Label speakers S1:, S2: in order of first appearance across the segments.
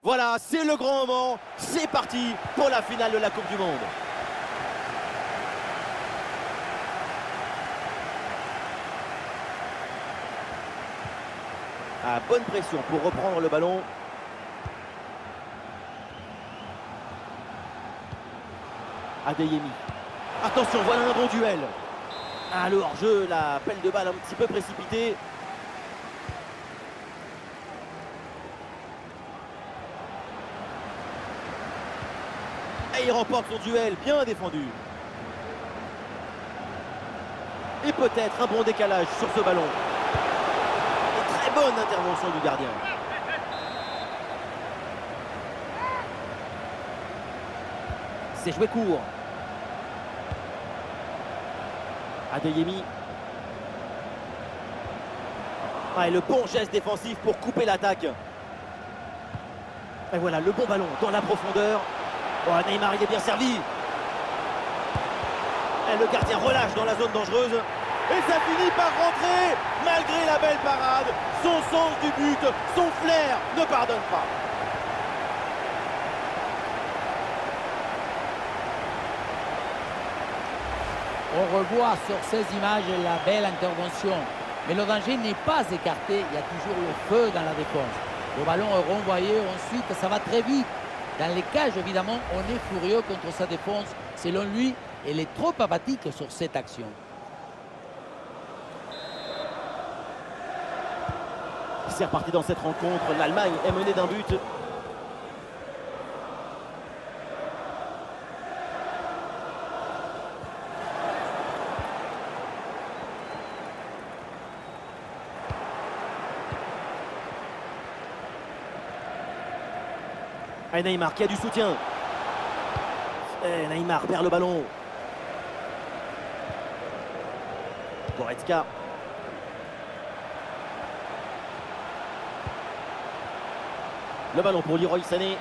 S1: Voilà, c'est le grand moment. C'est parti pour la finale de la Coupe du Monde. Ah, bonne pression pour reprendre le ballon. Adeyemi. Attention, voilà un bon duel. Ah, le hors-jeu, la pelle de balle un petit peu précipitée. Et il remporte son duel, bien défendu. Et peut-être un bon décalage sur ce ballon. Et très bonne intervention du gardien. C'est joué court. Adeyemi. Ah, et le bon geste défensif pour couper l'attaque. Et voilà, le bon ballon dans la profondeur. Oh, Neymar, il est bien servi. Et le gardien relâche dans la zone dangereuse. Et ça finit par rentrer. Malgré la belle parade, son sens du but, son flair ne pardonne pas.
S2: On revoit sur ces images la belle intervention. Mais le danger n'est pas écarté. Il y a toujours le feu dans la défense. Le ballon est renvoyé. Ensuite, ça va très vite. Dans les cages, évidemment, on est furieux contre sa défense. Selon lui, elle est trop apathique sur cette action.
S1: C'est reparti dans cette rencontre. L'Allemagne est menée d'un but. Et Neymar qui a du soutien. Et Neymar perd le ballon. Goretzka. Le ballon pour Leroy Sané.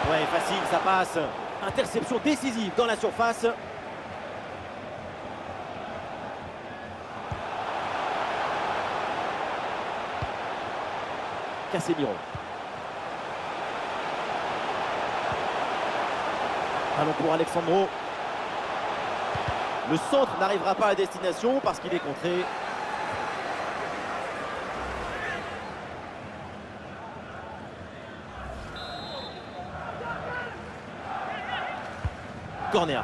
S1: Ouais, facile, ça passe. Interception décisive dans la surface. Casemiro. Ballon pour Alexandro. Le centre n'arrivera pas à destination parce qu'il est contré. Corner.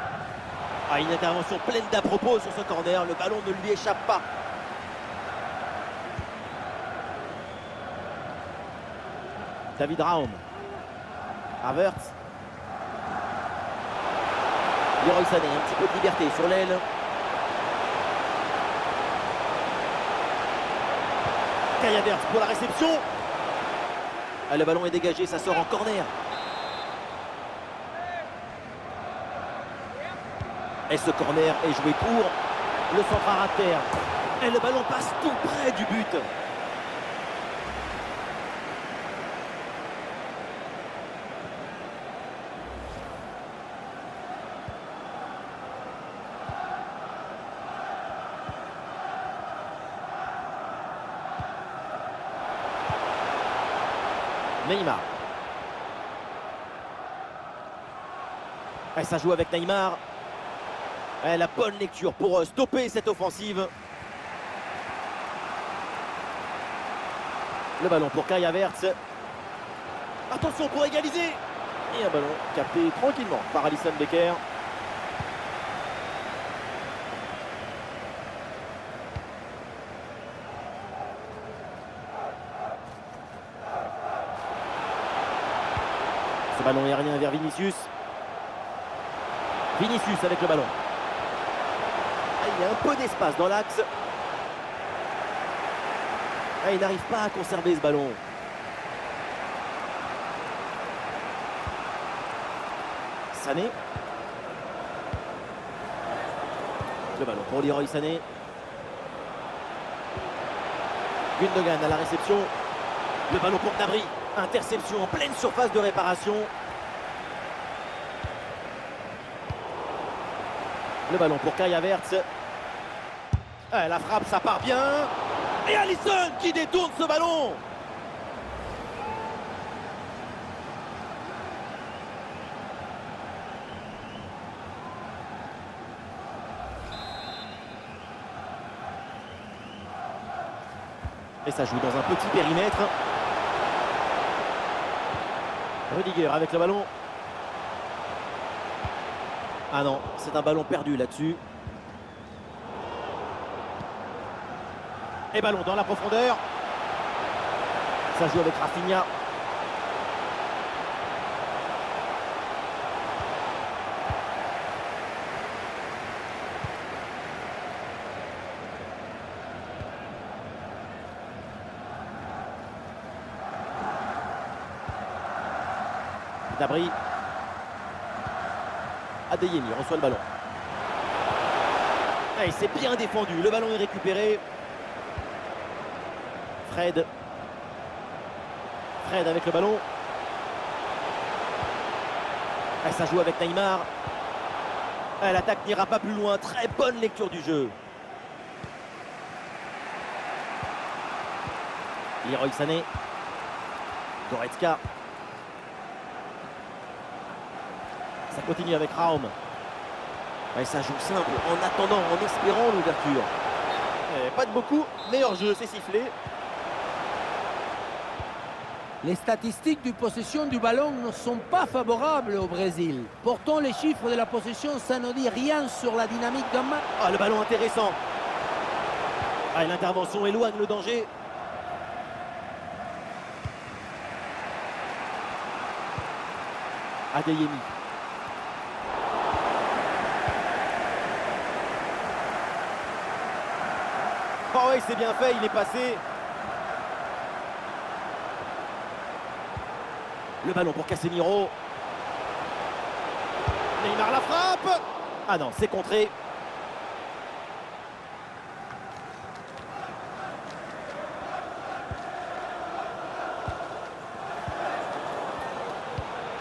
S1: Ah, une intervention pleine d'à-propos sur ce corner. Le ballon ne lui échappe pas. David Raum. Havertz. Leroy Sané, un petit peu de liberté sur l'aile. Kai Havertz pour la réception. Ah, le ballon est dégagé, ça sort en corner. Et ce corner est joué court. Le centre à terre. Et le ballon passe tout près du but. Neymar. Et ça joue avec Neymar. Et la bonne lecture pour stopper cette offensive. Le ballon pour Kai Havertz. Attention pour égaliser. Et un ballon capté tranquillement par Alisson Becker. Ce ballon aérien vers Vinicius. Vinicius avec le ballon. Il y a un peu d'espace dans l'axe. Il n'arrive pas à conserver ce ballon. Sané. Le ballon pour Leroy Sané. Gundogan à la réception. Le ballon pour Gnabry. Interception en pleine surface de réparation. Le ballon pour Kai Havertz. La frappe, ça part bien. Et Alisson qui détourne ce ballon. Et ça joue dans un petit périmètre. Rudiger avec le ballon. Ah non, c'est un ballon perdu là-dessus. Et ballon dans la profondeur. Ça joue avec Rafinha. Dabri. Adeyemi reçoit le ballon. Ah, il s'est bien défendu. Le ballon est récupéré. Fred. Fred avec le ballon. Ah, ça joue avec Neymar. Ah, l'attaque n'ira pas plus loin. Très bonne lecture du jeu. Leroy Sané. Goretzka. Ça continue avec Raum. Et ça joue simple, en attendant, en espérant l'ouverture. Pas de beaucoup, meilleur jeu, c'est sifflé.
S2: Les statistiques de possession du ballon ne sont pas favorables au Brésil. Pourtant, les chiffres de la possession, ça ne dit rien sur la dynamique d'un match.
S1: Ah, le ballon intéressant. Ah, l'intervention éloigne le danger. Adeyemi. Oh oui, c'est bien fait, il est passé. Le ballon pour Casemiro. Neymar la frappe. Ah non, c'est contré.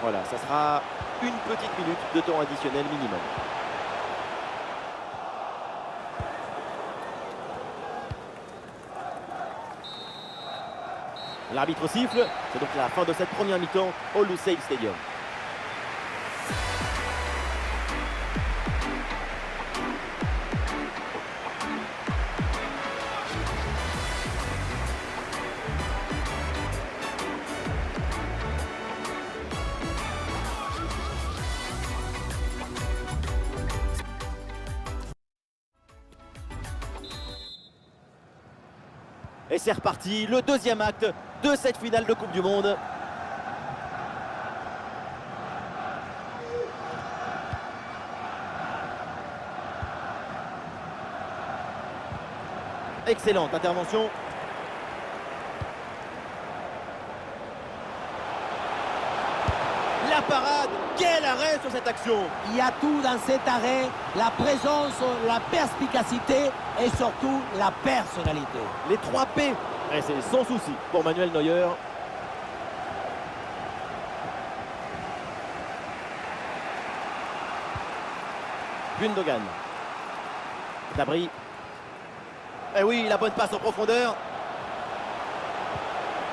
S1: Voilà, ça sera une petite minute de temps additionnel minimum. L'arbitre siffle, c'est donc la fin de cette première mi-temps au Lusail Stadium. Et c'est reparti, le deuxième acte de cette finale de Coupe du Monde. Excellente intervention. La parade, quel arrêt sur cette action.
S2: Il y a tout dans cet arrêt, la présence, la perspicacité et surtout la personnalité.
S1: Les 3 P. Et c'est sans souci pour Manuel Neuer. Gundogan. Dabri. Et oui, la bonne passe en profondeur.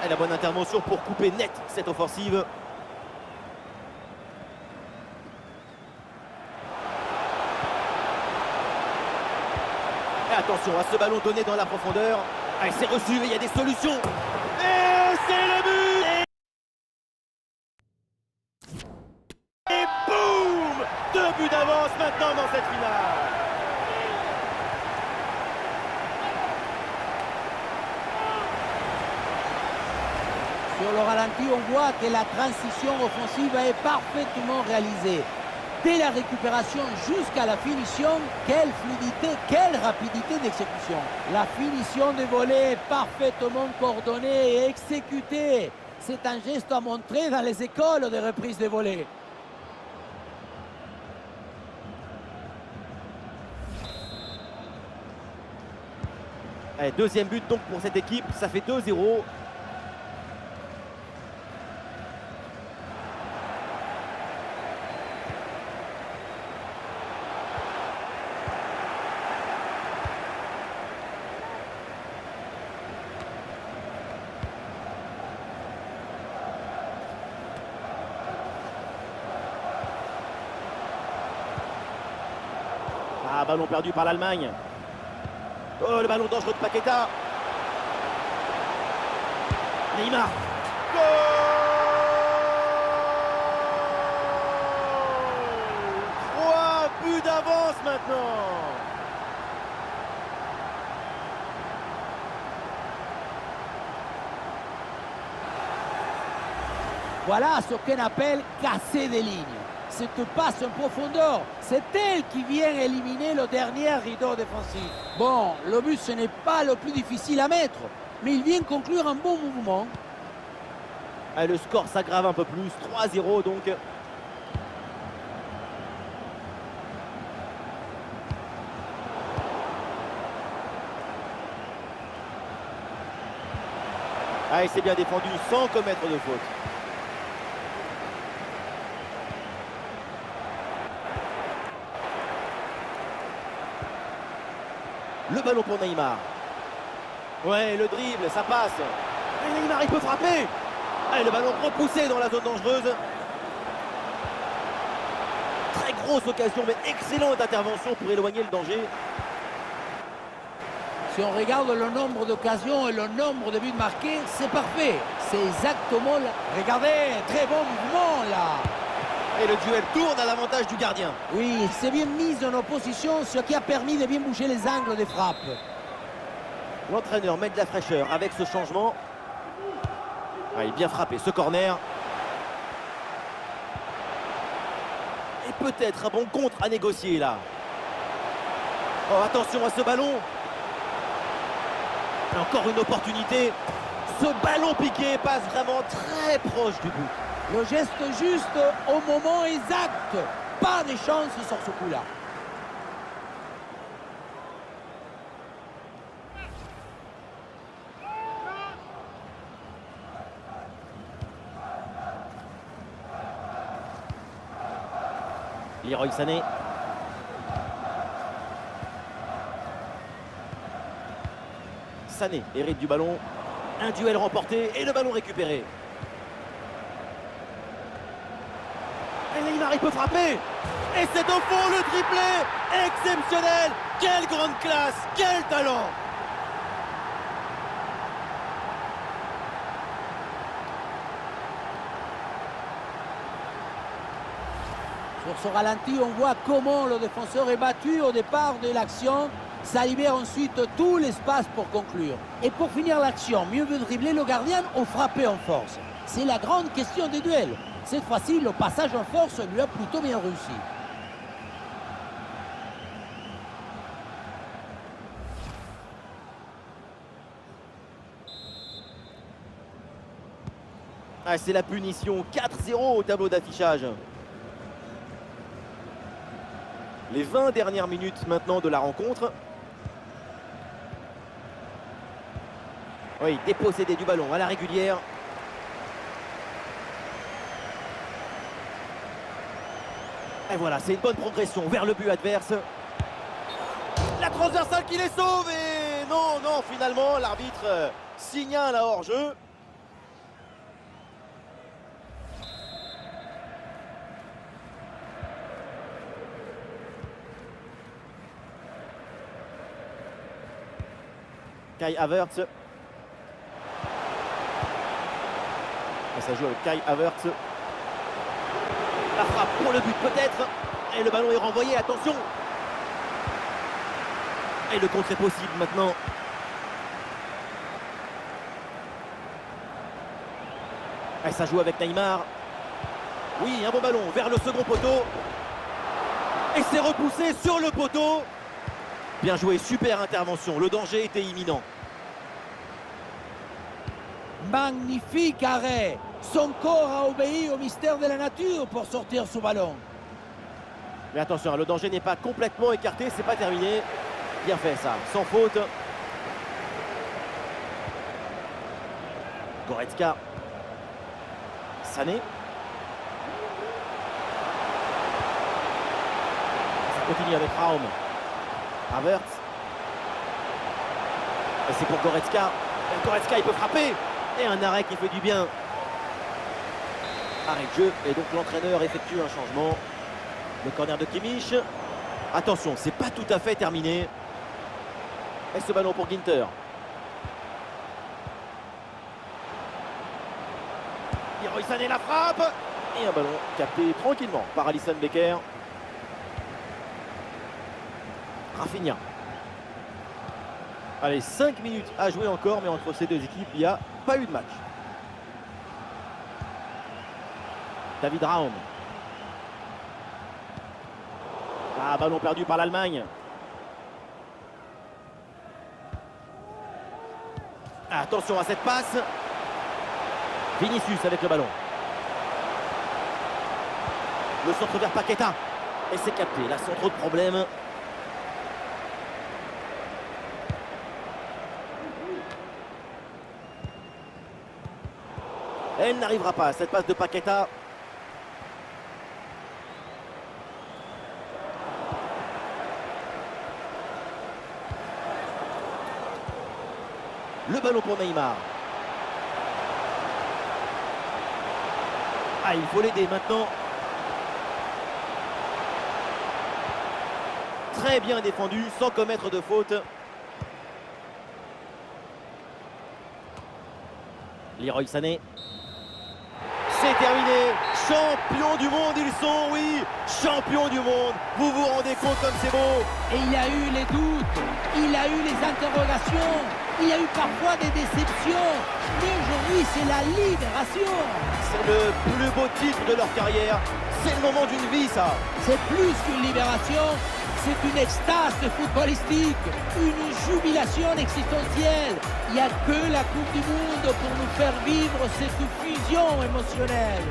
S1: Et la bonne intervention pour couper net cette offensive. Et attention à ce ballon donné dans la profondeur. Ah, c'est reçu et il y a des solutions. Et c'est le but. Et boum, 2 buts d'avance maintenant dans cette finale.
S2: Sur le ralenti, on voit que la transition offensive est parfaitement réalisée. Dès la récupération jusqu'à la finition, quelle fluidité, quelle rapidité d'exécution. La finition des volets est parfaitement coordonnée et exécutée. C'est un geste à montrer dans les écoles de reprise des volets.
S1: Allez, deuxième but donc pour cette équipe, ça fait 2-0. Ah, ballon perdu par l'Allemagne. Oh, le ballon dangereux de Paqueta. Neymar. Goal! 3 buts d'avance maintenant.
S2: Voilà ce qu'on appelle casser des lignes. Cette passe en profondeur, c'est elle qui vient éliminer le dernier rideau défensif. Bon, le but, ce n'est pas le plus difficile à mettre, mais il vient conclure un bon mouvement.
S1: Ah, le score s'aggrave un peu plus, 3-0 donc. Ah, il s'est bien défendu sans commettre de faute. Le ballon pour Neymar. Ouais, le dribble, ça passe. Et Neymar, il peut frapper. Et le ballon repoussé dans la zone dangereuse. Très grosse occasion, mais excellente intervention pour éloigner le danger.
S2: Si on regarde le nombre d'occasions et le nombre de buts marqués, c'est parfait. C'est exactement là. Regardez, très bon mouvement là.
S1: Et le duel tourne à l'avantage du gardien.
S2: Oui, c'est bien mis en opposition, ce qui a permis de bien bouger les angles des frappes.
S1: L'entraîneur met de la fraîcheur avec ce changement. Ah, il est bien frappé, ce corner. Et peut-être un bon contre à négocier là. Oh, attention à ce ballon. Et encore une opportunité. Ce ballon piqué passe vraiment très proche du but.
S2: Le geste juste au moment exact. Pas de chance sur ce coup-là.
S1: Leroy Sané. Sané hérite du ballon. Un duel remporté et le ballon récupéré. Et Neymar, il peut frapper. Et c'est au fond le triplé. Exceptionnel. Quelle grande classe. Quel talent.
S2: Sur ce ralenti, on voit comment le défenseur est battu au départ de l'action. Ça libère ensuite tout l'espace pour conclure. Et pour finir l'action, mieux veut dribbler le gardien ou frapper en force? C'est la grande question des duels. Cette fois-ci, le passage en force lui a plutôt bien réussi.
S1: Ah, c'est la punition. 4-0 au tableau d'affichage. Les 20 dernières minutes maintenant de la rencontre. Oui, dépossédé du ballon à la régulière. Et voilà, c'est une bonne progression vers le but adverse. La transversale qui les sauve et non, non, finalement, l'arbitre signale à hors-jeu. Kai Havertz. Et ça joue avec Kai Havertz. La frappe pour le but peut-être. Et le ballon est renvoyé, attention. Et le contre est possible maintenant. Et ça joue avec Neymar. Oui, un bon ballon vers le second poteau. Et c'est repoussé sur le poteau. Bien joué, super intervention. Le danger était imminent.
S2: Magnifique arrêt. Son corps a obéi au mystère de la nature pour sortir ce ballon.
S1: Mais attention, le danger n'est pas complètement écarté, c'est pas terminé. Bien fait ça, sans faute. Goretzka. Sané. Ça continue avec Raum. Havertz. Et c'est pour Goretzka. Et Goretzka, il peut frapper. Et un arrêt qui fait du bien. Arrêt de jeu. Et donc l'entraîneur effectue un changement. Le corner de Kimmich. Attention, c'est pas tout à fait terminé. Et ce ballon pour Ginter. Leroy Sané la frappe. Et un ballon capté tranquillement par Alisson Becker. Rafinha. Allez, 5 minutes à jouer encore, mais entre ces deux équipes, il n'y a pas eu de match. David Raum. Ah, ballon perdu par l'Allemagne. Attention à cette passe. Vinicius avec le ballon. Le centre vers Paqueta. Et c'est capté. Là, sans trop de problèmes. Elle n'arrivera pas à cette passe de Paqueta. Le ballon pour Neymar. Ah, il faut l'aider maintenant. Très bien défendu, sans commettre de faute. Leroy Sané. C'est terminé. Champion du monde, ils sont, oui. Champion du monde. Vous vous rendez compte comme c'est beau.
S2: Et il a eu les doutes, il a eu les interrogations, il y a eu parfois des déceptions. Mais aujourd'hui, c'est la libération.
S1: C'est le plus beau titre de leur carrière. C'est le moment d'une vie, ça.
S2: C'est plus qu'une libération, c'est une extase footballistique, une jubilation existentielle. Il n'y a que la Coupe du Monde pour nous faire vivre cette fusion émotionnelle.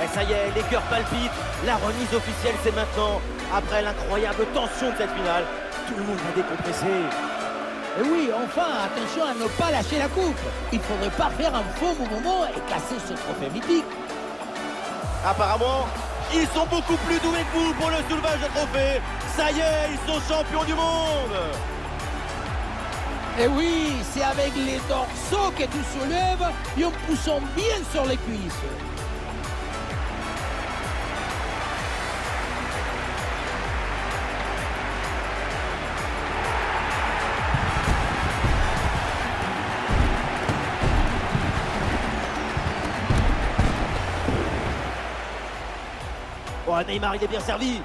S1: Et ça y est, les cœurs palpitent. La remise officielle, c'est maintenant. Après l'incroyable tension de cette finale, tout le monde va décompresser.
S2: Et oui, enfin, attention à ne pas lâcher la coupe. Il ne faudrait pas faire un faux mouvement et casser ce trophée mythique.
S1: Apparemment, ils sont beaucoup plus doués que vous pour le soulevage de trophée. Ça y est, ils sont champions du monde.
S2: Et oui, c'est avec les dorsaux que tu soulèves et en poussant bien sur les cuisses.
S1: Oh, Neymar, il est bien servi.